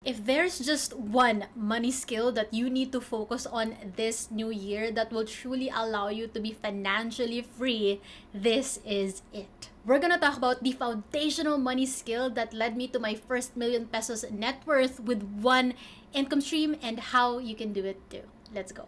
If there's just one money skill that you need to focus on this new year that will truly allow you to be financially free, this is it. We're gonna talk about the foundational money skill that led me to my first million pesos net worth with one income stream and how you can do it too. Let's go.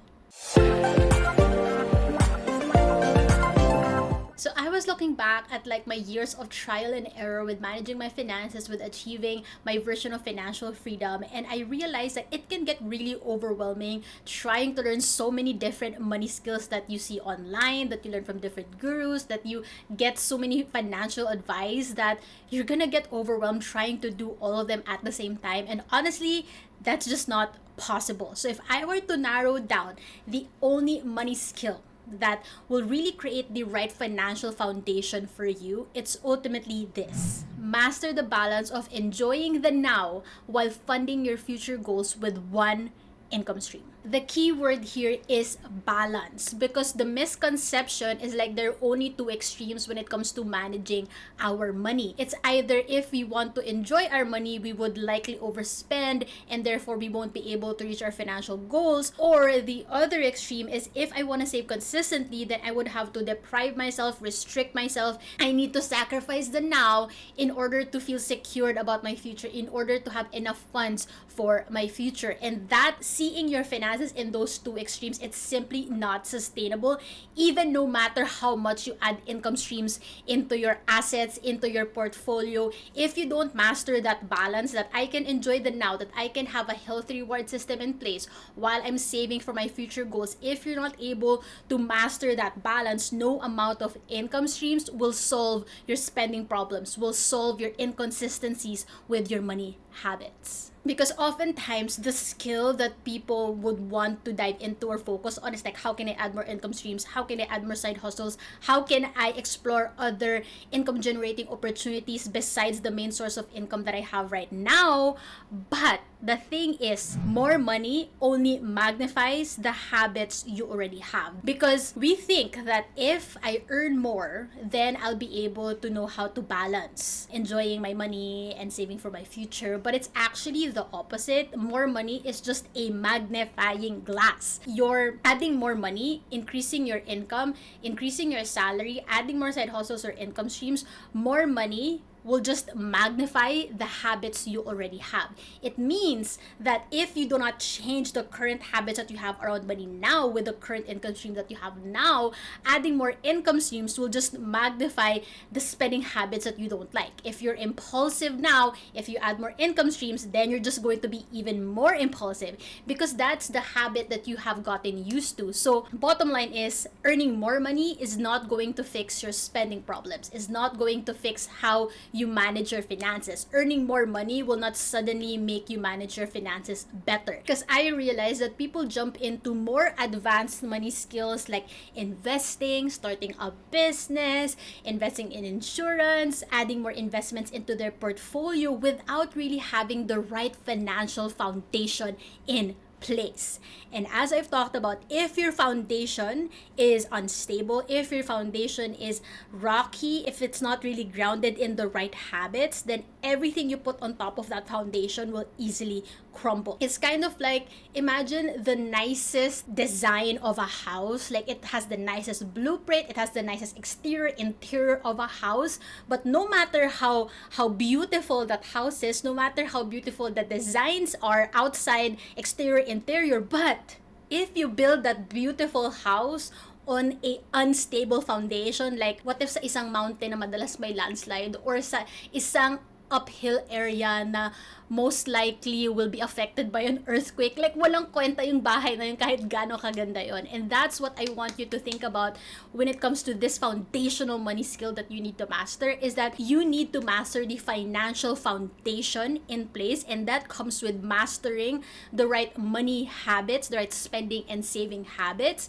So I was looking back at like my years of trial and error with managing my finances, with achieving my version of financial freedom, and I realized that it can get really overwhelming trying to learn so many different money skills that you see online, that you learn from different gurus, that you get so many financial advice that you're gonna get overwhelmed trying to do all of them at the same time. And honestly, that's just not possible. So if I were to narrow down the only money skill that will really create the right financial foundation for you, it's ultimately this: master the balance of enjoying the now while funding your future goals with one income stream. The key word here is balance, because the misconception is like there are only two extremes when it comes to managing our money. It's either if we want to enjoy our money, we would likely overspend and therefore we won't be able to reach our financial goals, or the other extreme is if I want to save consistently, then I would have to deprive myself, restrict myself. I need to sacrifice the now in order to feel secured about my future, in order to have enough funds for my future. And that, seeing your finances in those two extremes, it's simply not sustainable, even no matter how much you add income streams into your assets, into your portfolio. If you don't master that balance, that I can enjoy the now, that I can have a healthy reward system in place while I'm saving for my future goals, if you're not able to master that balance, no amount of income streams will solve your spending problems, will solve your inconsistencies with your money habits. Because oftentimes the skill that people would want to dive into or focus on is like, how can I add more income streams? How can I add more side hustles? How can I explore other income generating opportunities besides the main source of income that I have right now? But the thing is, more money only magnifies the habits you already have. Because we think that if I earn more, then I'll be able to know how to balance enjoying my money and saving for my future. But it's actually the opposite. More money is just a magnifying glass. You're adding more money, increasing your income, increasing your salary, adding more side hustles or income streams. More money will just magnify the habits you already have. It means that if you do not change the current habits that you have around money now with the current income stream that you have now, adding more income streams will just magnify the spending habits that you don't like. If you're impulsive now, if you add more income streams, then you're just going to be even more impulsive, because that's the habit that you have gotten used to. So bottom line is, earning more money is not going to fix your spending problems, is not going to fix how you manage your finances. Earning more money will not suddenly make you manage your finances better. Because I realize that people jump into more advanced money skills like investing, starting a business, investing in insurance, adding more investments into their portfolio without really having the right financial foundation in place. And as I've talked about, if your foundation is unstable, if your foundation is rocky, if it's not really grounded in the right habits, then everything you put on top of that foundation will easily crumble. It's kind of like, imagine the nicest design of a house. Like, it has the nicest blueprint, it has the nicest exterior, interior of a house, but no matter how beautiful that house is, no matter how beautiful the designs are, outside, exterior, interior, but if you build that beautiful house on a unstable foundation, like what if sa isang mountain na madalas may landslide, or sa isang uphill area na most likely will be affected by an earthquake, like walang kwenta yung bahay na yun kahit gaano kaganda yun. And that's what I want you to think about when it comes to this foundational money skill that you need to master, is that you need to master the financial foundation in place, and that comes with mastering the right money habits, the right spending and saving habits,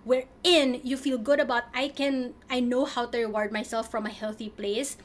wherein you feel good about, I know how to reward myself from a healthy place.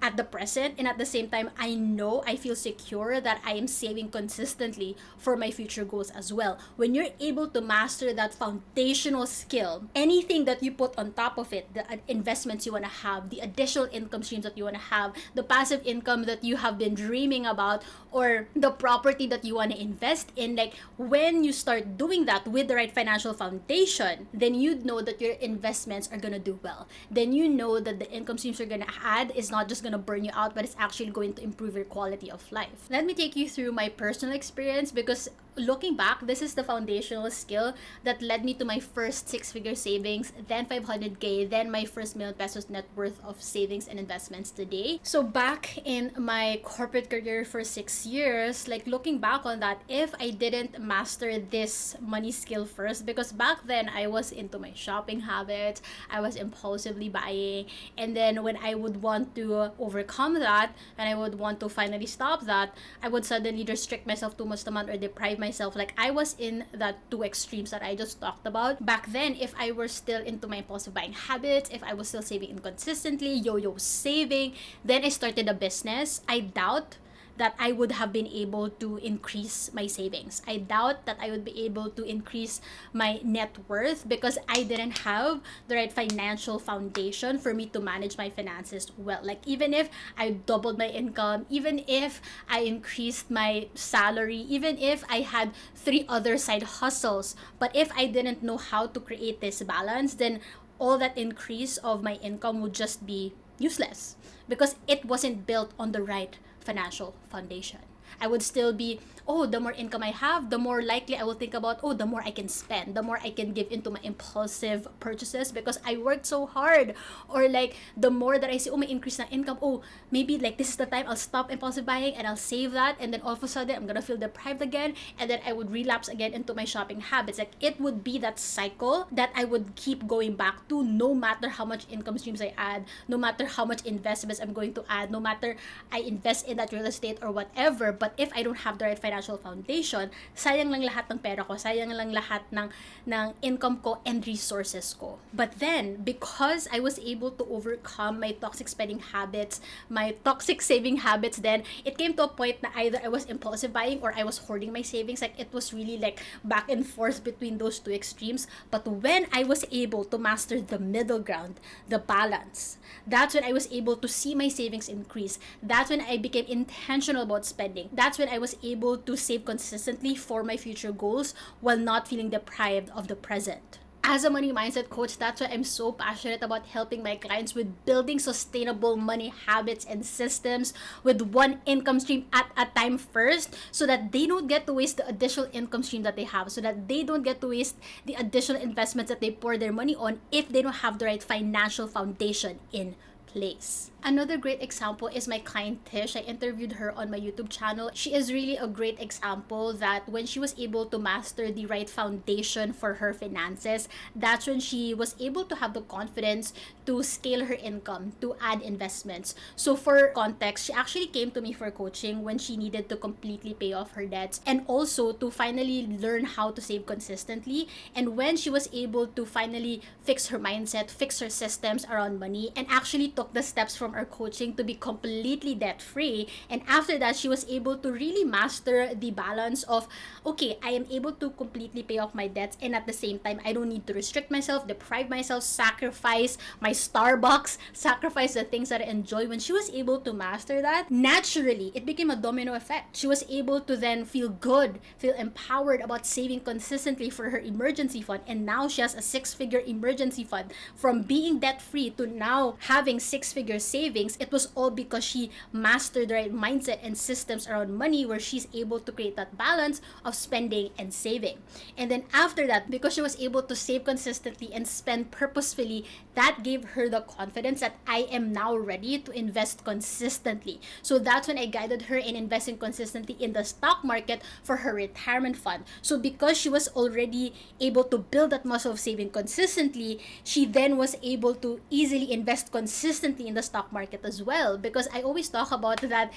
at the present, and at the same time I feel secure that I am saving consistently for my future goals as well. When you're able to master that foundational skill, anything that you put on top of it, the investments you want to have, the additional income streams that you want to have, the passive income that you have been dreaming about, or the property that you want to invest in, like when you start doing that with the right financial foundation, then you know that your investments are going to do well. Then you know that the income streams you're going to add is not just going to burn you out, but it's actually going to improve your quality of life. Let me take you through my personal experience, because looking back, this is the foundational skill that led me to my first six-figure savings, then 500k, then my first million pesos net worth of savings and investments today. So back in my corporate career for 6 years, like looking back on that, if I didn't master this money skill first, because back then I was into my shopping habits, I was impulsively buying, and then when I would want to overcome that and I would want to finally stop that, I would suddenly restrict myself too much amount or deprive myself. Like I was in that two extremes that I just talked about. Back then, if I were still into my impulsive buying habits, if I was still saving inconsistently, yo-yo saving, then I started a business, I doubt that I would have been able to increase my savings. I doubt that I would be able to increase my net worth, because I didn't have the right financial foundation for me to manage my finances well. Like even if I doubled my income, even if I increased my salary, even if I had 3 other side hustles, but if I didn't know how to create this balance, then all that increase of my income would just be useless, because it wasn't built on the right financial foundation. I would still be, oh, the more income I have, the more likely I will think about, oh, the more I can spend, the more I can give into my impulsive purchases because I worked so hard. Or like the more that I see, oh, my increase na income, oh, maybe like this is the time I'll stop impulsive buying and I'll save that, and then all of a sudden I'm gonna feel deprived again, and then I would relapse again into my shopping habits. Like it would be that cycle that I would keep going back to, no matter how much income streams I add, no matter how much investments I'm going to add, no matter I invest in that real estate or whatever. But if I don't have the right financial foundation, sayang lang lahat ng pera ko, sayang lang lahat ng income ko and resources ko. But then, because I was able to overcome my toxic spending habits, my toxic saving habits, then it came to a point na either I was impulsive buying or I was hoarding my savings. Like it was really like back and forth between those two extremes. But when I was able to master the middle ground, the balance, that's when I was able to see my savings increase. That's when I became intentional about spending. That's when I was able to save consistently for my future goals while not feeling deprived of the present. As a money mindset coach, that's why I'm so passionate about helping my clients with building sustainable money habits and systems with one income stream at a time first, so that they don't get to waste the additional income stream that they have, so that they don't get to waste the additional investments that they pour their money on if they don't have the right financial foundation in place. Another great example is my client Tish. I interviewed her on my YouTube channel. She is really a great example that when she was able to master the right foundation for her finances, that's when she was able to have the confidence to scale her income, to add investments. So for context, she actually came to me for coaching when she needed to completely pay off her debts and also to finally learn how to save consistently. And when she was able to finally fix her mindset, fix her systems around money, and actually took the steps from our coaching to be completely debt free, and after that she was able to really master the balance of, okay, I am able to completely pay off my debts, and at the same time I don't need to restrict myself, deprive myself, sacrifice my Starbucks, sacrifice the things that I enjoy. When she was able to master that, naturally it became a domino effect. She was able to then feel good, feel empowered about saving consistently for her emergency fund, and now she has a 6-figure emergency fund. From being debt free to now having 6-figure savings, it was all because she mastered the right mindset and systems around money, where she's able to create that balance of spending and saving. And then after that, because she was able to save consistently and spend purposefully, that gave her the confidence that I am now ready to invest consistently. So that's when I guided her in investing consistently in the stock market for her retirement fund. So because she was already able to build that muscle of saving consistently, she then was able to easily invest consistently in the stock stock market as well, because I always talk about that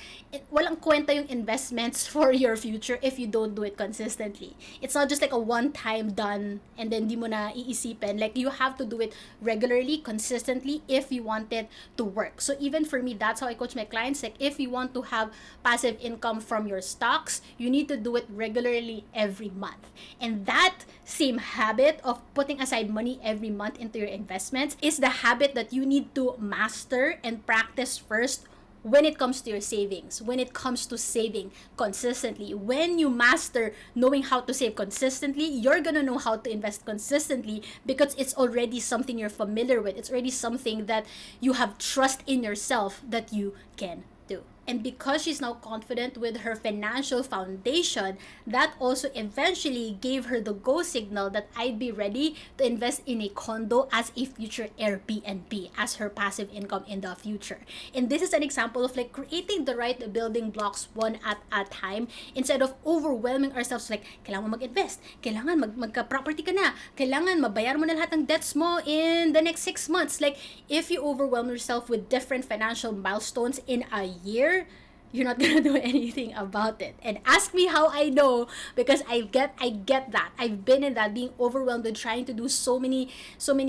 walang kwenta yung investments for your future if you don't do it consistently. It's not just like a one-time done and then di mo na iisipin. Like, you have to do it regularly, consistently, if you want it to work. So even for me, that's how I coach my clients. Like, if you want to have passive income from your stocks, you need to do it regularly every month. And that same habit of putting aside money every month into your investments is the habit that you need to master and practice first when it comes to your savings, when it comes to saving consistently. When you master knowing how to save consistently, you're gonna know how to invest consistently, because it's already something you're familiar with. It's already something that you have trust in yourself that you can do. And because she's now confident with her financial foundation, that also eventually gave her the go signal that I'd be ready to invest in a condo as a future Airbnb, as her passive income in the future. And this is an example of like creating the right building blocks one at a time, instead of overwhelming ourselves like, kailangan mo mag-invest, kailangan magka-property ka na, kailangan mabayar mo na lahat ng debts mo in the next 6 months. Like, if you overwhelm yourself with different financial milestones in a year, you're not gonna do anything about it. And ask me how I know, because I get that. I've been in that, being overwhelmed with trying to do so many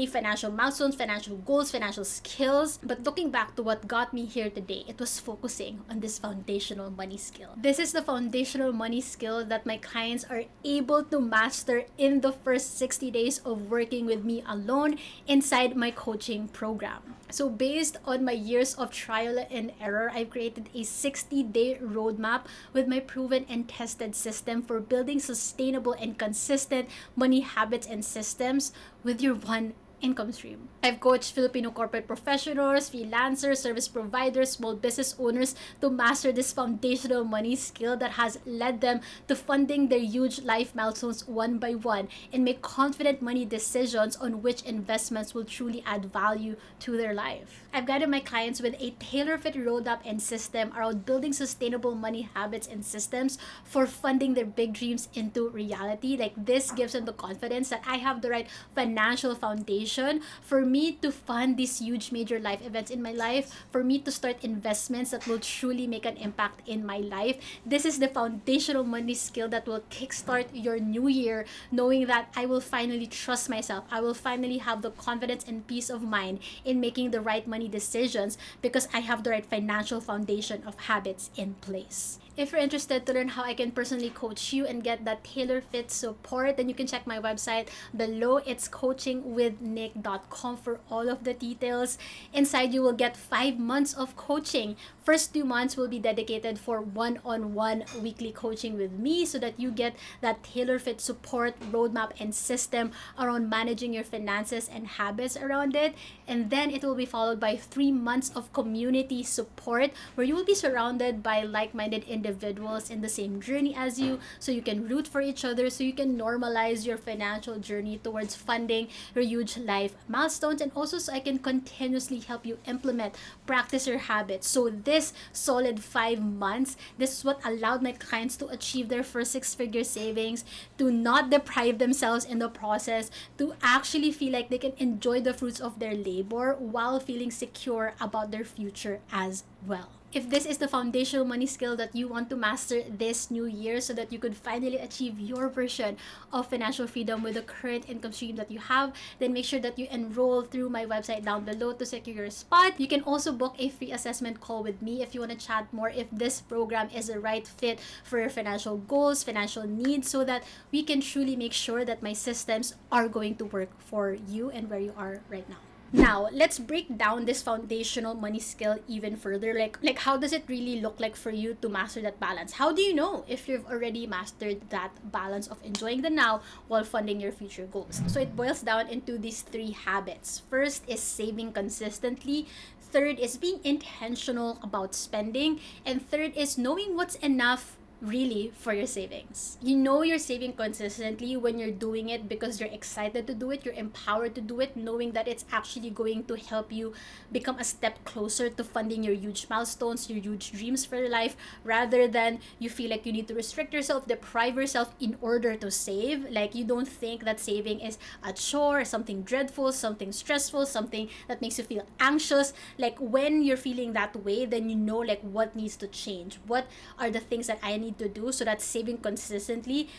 financial milestones, financial goals, financial skills. But looking back to what got me here today, it was focusing on this foundational money skill. This is the foundational money skill that my clients are able to master in the first 60 days of working with me alone inside my coaching program. So based on my years of trial and error, I've created a 60-day roadmap with my proven and tested system for building sustainable and consistent money habits and systems with your one income stream. I've coached Filipino corporate professionals, freelancers, service providers, small business owners to master this foundational money skill that has led them to funding their huge life milestones one by one, and make confident money decisions on which investments will truly add value to their life. I've guided my clients with a tailor-fit roadmap and system around building sustainable money habits and systems for funding their big dreams into reality. Like, this gives them the confidence that I have the right financial foundation for me to fund these huge major life events in my life, for me to start investments that will truly make an impact in my life. This is the foundational money skill that will kickstart your new year, knowing that I will finally trust myself. I will finally have the confidence and peace of mind in making the right money decisions, because I have the right financial foundation of habits in place. If you're interested to learn how I can personally coach you and get that tailor-fit support, then you can check my website below. It's coachingwithnik.com for all of the details. Inside, you will get 5 months of coaching. First 2 months will be dedicated for one-on-one weekly coaching with me, so that you get that tailor-fit support, roadmap, and system around managing your finances and habits around it. And then it will be followed by 3 months of community support, where you will be surrounded by like-minded individuals in the same journey as you, so you can root for each other, so you can normalize your financial journey towards funding your huge life milestones, and also so I can continuously help you implement, practice your habits. So this solid 5 months, this is what allowed my clients to achieve their first 6-figure savings, to not deprive themselves in the process, to actually feel like they can enjoy the fruits of their labor while feeling secure about their future as well. If this is the foundational money skill that you want to master this new year, so that you could finally achieve your version of financial freedom with the current income stream that you have, then make sure that you enroll through my website down below to secure your spot. You can also book a free assessment call with me if you want to chat more if this program is the right fit for your financial goals, financial needs, so that we can truly make sure that my systems are going to work for you and where you are right now. Now, let's break down this foundational money skill even further. Like how does it really look like for you to master that balance? How do you know if you've already mastered that balance of enjoying the now while funding your future goals? So it boils down into these 3 habits. First is saving consistently. Third is being intentional about spending. And third is knowing what's enough really for your savings. You know you're saving consistently when you're doing it because you're excited to do it, you're empowered to do it, knowing that it's actually going to help you become a step closer to funding your huge milestones, your huge dreams for your life, rather than you feel like you need to restrict yourself, deprive yourself in order to save. Like, you don't think that saving is a chore, something dreadful, something stressful, something that makes you feel anxious. Like, when you're feeling that way, then you know like what needs to change. What are the things that I need to do so that saving consistently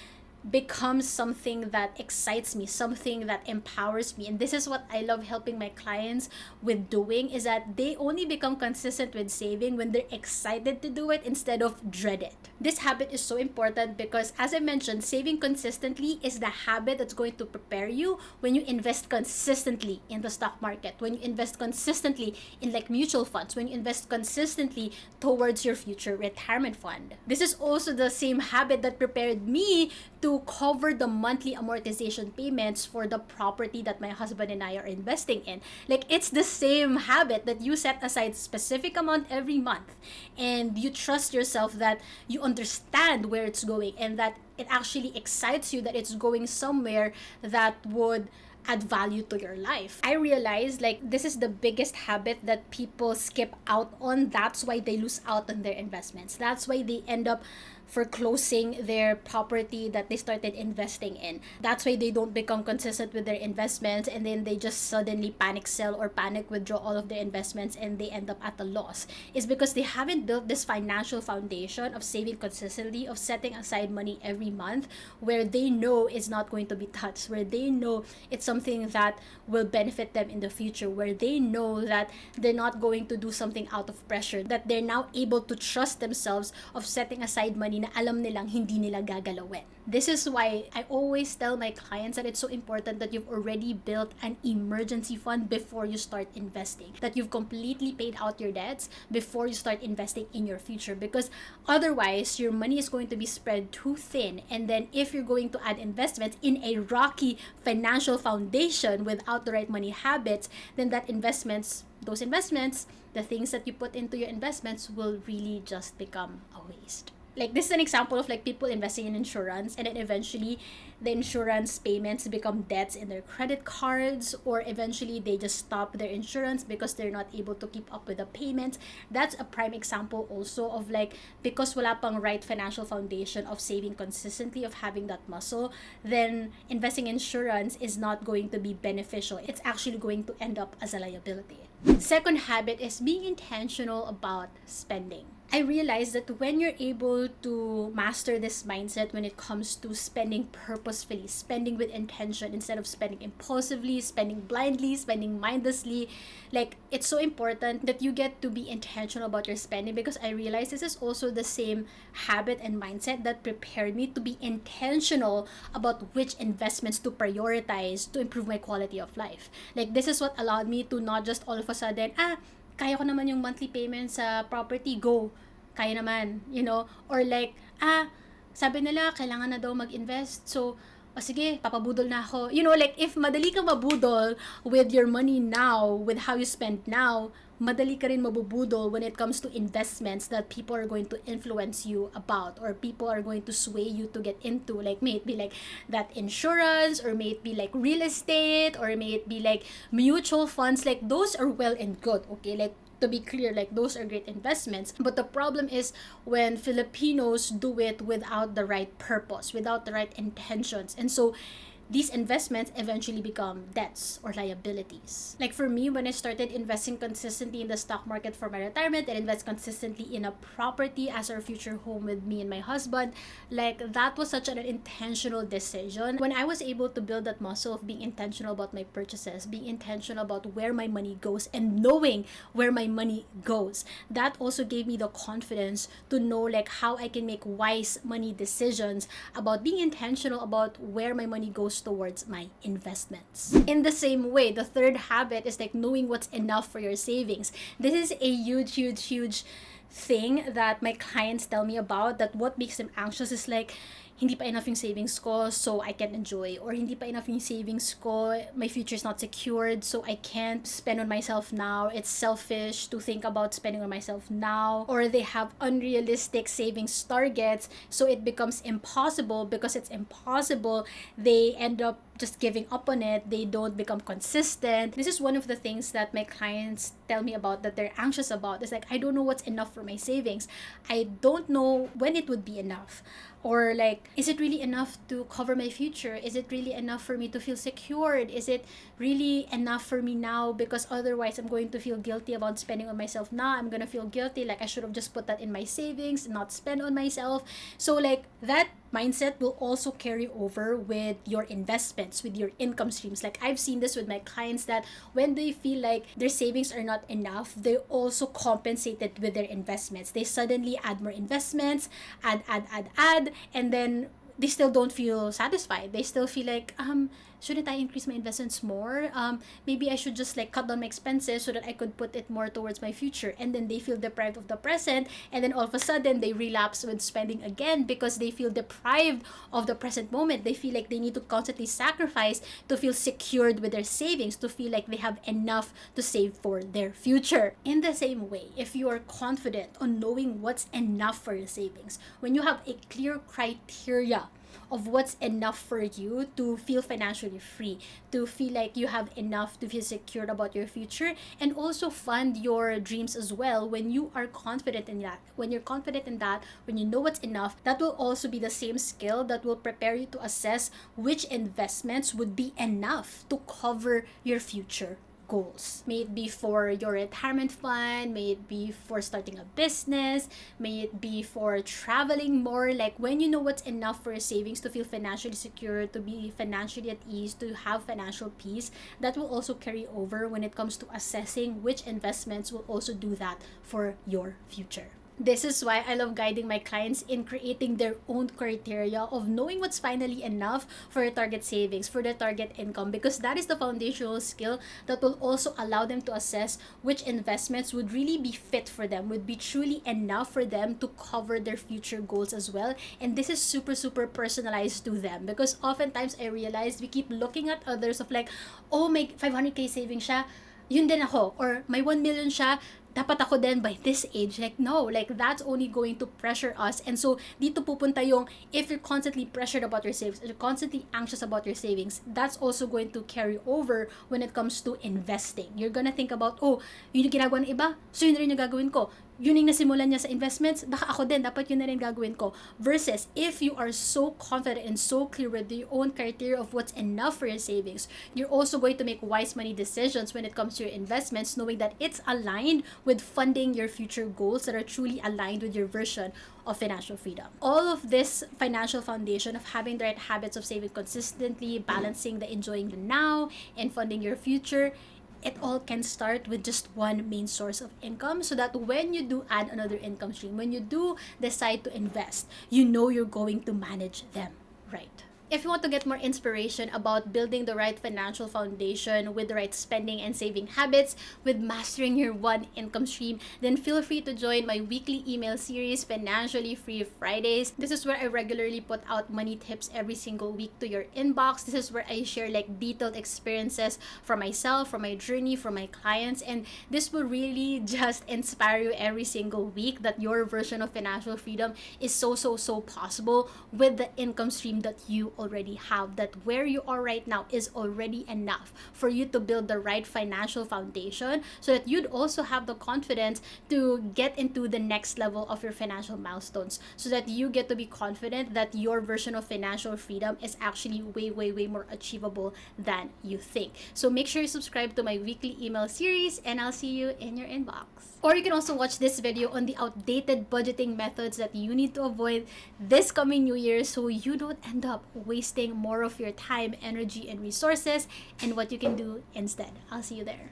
becomes something that excites me, something that empowers me. And this is what I love helping my clients with doing, is that they only become consistent with saving when they're excited to do it instead of dread it. This habit is so important because, as I mentioned, saving consistently is the habit that's going to prepare you when you invest consistently in the stock market, when you invest consistently in like mutual funds, when you invest consistently towards your future retirement fund. This is also the same habit that prepared me to cover the monthly amortization payments for the property that my husband and I are investing in. Like, it's the same habit that you set aside specific amount every month, and you trust yourself that you understand where it's going and that it actually excites you, that it's going somewhere that would add value to your life. I realized like this is the biggest habit that people skip out on. That's why they lose out on their investments. That's why they end up foreclosing their property that they started investing in. That's why they don't become consistent with their investments, and then they just suddenly panic sell or panic withdraw all of their investments and they end up at a loss. It's because they haven't built this financial foundation of saving consistently, of setting aside money every month where they know it's not going to be touched, where they know it's something that will benefit them in the future, where they know that they're not going to do something out of pressure, that they're now able to trust themselves of setting aside money na alam nilang hindi nila gagalawin. This is why I always tell my clients that it's so important that you've already built an emergency fund before you start investing, that you've completely paid out your debts before you start investing in your future, because otherwise your money is going to be spread too thin. And then if you're going to add investments in a rocky financial foundation without the right money habits, then those investments, the things that you put into your investments will really just become a waste. Like, this is an example of like people investing in insurance, and then eventually the insurance payments become debts in their credit cards, or eventually they just stop their insurance because they're not able to keep up with the payments. That's a prime example also of like, because wala pang right financial foundation of saving consistently, of having that muscle, then investing in insurance is not going to be beneficial. It's actually going to end up as a liability. Second habit is being intentional about spending. I realized that when you're able to master this mindset when it comes to spending purposefully, spending with intention instead of spending impulsively, spending blindly, spending mindlessly, like, it's so important that you get to be intentional about your spending, because I realized this is also the same habit and mindset that prepared me to be intentional about which investments to prioritize to improve my quality of life. Like, this is what allowed me to not just all of a sudden, kaya ko naman yung monthly payment sa property, go, kaya naman, or like, sabi nila, kailangan na daw mag-invest, so, sige, papabudol na ako. Like, if madali kang mabudol with your money now, with how you spend now, madali ka rin mabubudol when it comes to investments that people are going to influence you about, or people are going to sway you to get into. Like, may it be like that insurance, or may it be like real estate, or may it be like mutual funds. Like, those are well and good, okay? Like, to be clear, like, those are great investments. But the problem is when Filipinos do it without the right purpose, without the right intentions. And so these investments eventually become debts or liabilities. Like, for me, when I started investing consistently in the stock market for my retirement, and invest consistently in a property as our future home with me and my husband, like, that was such an intentional decision. When I was able to build that muscle of being intentional about my purchases, being intentional about where my money goes, and knowing where my money goes, that also gave me the confidence to know like how I can make wise money decisions about being intentional about where my money goes towards my investments. In the same way, the third habit is like knowing what's enough for your savings. This is a huge thing that my clients tell me about, that what makes them anxious is like, hindi pa enough yung savings ko, so I can't enjoy. Or hindi pa enough yung savings ko, my future is not secured, so I can't spend on myself now. It's selfish to think about spending on myself now. Or they have unrealistic savings targets, so it becomes impossible. Because it's impossible, they end up just giving up on it. They don't become consistent. This is one of the things that my clients tell me about, that they're anxious about. It's like, I don't know what's enough for my savings. I don't know when it would be enough. Or like, is it really enough to cover my future? Is it really enough for me to feel secured? Is it really enough for me now? Because otherwise I'm going to feel guilty about spending on myself now. I'm gonna feel guilty, like I should have just put that in my savings, not spend on myself. So like, that mindset will also carry over with your investments, with your income streams. Like, I've seen this with my clients, that when they feel like their savings are not enough, they also compensate it with their investments. They suddenly add more investments, add, and then they still don't feel satisfied. They still feel like, shouldn't I increase my investments more? Maybe I should just like cut down my expenses so that I could put it more towards my future. And then they feel deprived of the present, and then all of a sudden they relapse with spending again, because they feel deprived of the present moment. They feel like they need to constantly sacrifice to feel secured with their savings, to feel like they have enough to save for their future. In the same way, if you are confident on knowing what's enough for your savings, when you have a clear criteria of what's enough for you to feel financially free, to feel like you have enough to feel secure about your future, and also fund your dreams as well. When you are confident in that, when you're confident in that, when you know what's enough, that will also be the same skill that will prepare you to assess which investments would be enough to cover your future goals. May it be for your retirement fund, may it be for starting a business, may it be for traveling more. Like, when you know what's enough for your savings to feel financially secure, to be financially at ease, to have financial peace, that will also carry over when it comes to assessing which investments will also do that for your future. This is why I love guiding my clients in creating their own criteria of knowing what's finally enough for their target savings, for their target income, because that is the foundational skill that will also allow them to assess which investments would really be fit for them, would be truly enough for them to cover their future goals as well. And this is super, super personalized to them, because oftentimes I realize we keep looking at others of like, oh, may 500k savings siya, yun din ako. Or may 1 million siya, dapat ako din by this age. Like, no, like that's only going to pressure us. And so dito pupunta yung, if you're constantly pressured about your savings, you're constantly anxious about your savings, that's also going to carry over when it comes to investing. You're gonna think about, oh, yun yung ginagawa ng iba, so yun rin yung gagawin ko. Yun yung nasimulan niya sa investments, baka ako din, dapat yun na rin gagawin ko. Versus, if you are so confident and so clear with your own criteria of what's enough for your savings, you're also going to make wise money decisions when it comes to your investments, knowing that it's aligned with funding your future goals that are truly aligned with your version of financial freedom. All of this financial foundation of having the right habits of saving consistently, balancing the enjoying the now, and funding your future, it all can start with just one main source of income, so that when you do add another income stream, when you do decide to invest, you know you're going to manage them right. If you want to get more inspiration about building the right financial foundation with the right spending and saving habits, with mastering your one income stream, then feel free to join my weekly email series, Financially Free Fridays. This is where I regularly put out money tips every single week to your inbox. This is where I share like detailed experiences from myself, from my journey, from my clients, and this will really just inspire you every single week that your version of financial freedom is so possible with the income stream that you already have, that where you are right now is already enough for you to build the right financial foundation, so that you'd also have the confidence to get into the next level of your financial milestones, so that you get to be confident that your version of financial freedom is actually way more achievable than you think. So make sure you subscribe to my weekly email series, and I'll see you in your inbox. Or you can also watch this video on the outdated budgeting methods that you need to avoid this coming new year, so you don't end up wasting more of your time, energy, and resources, and what you can do instead. I'll see you there.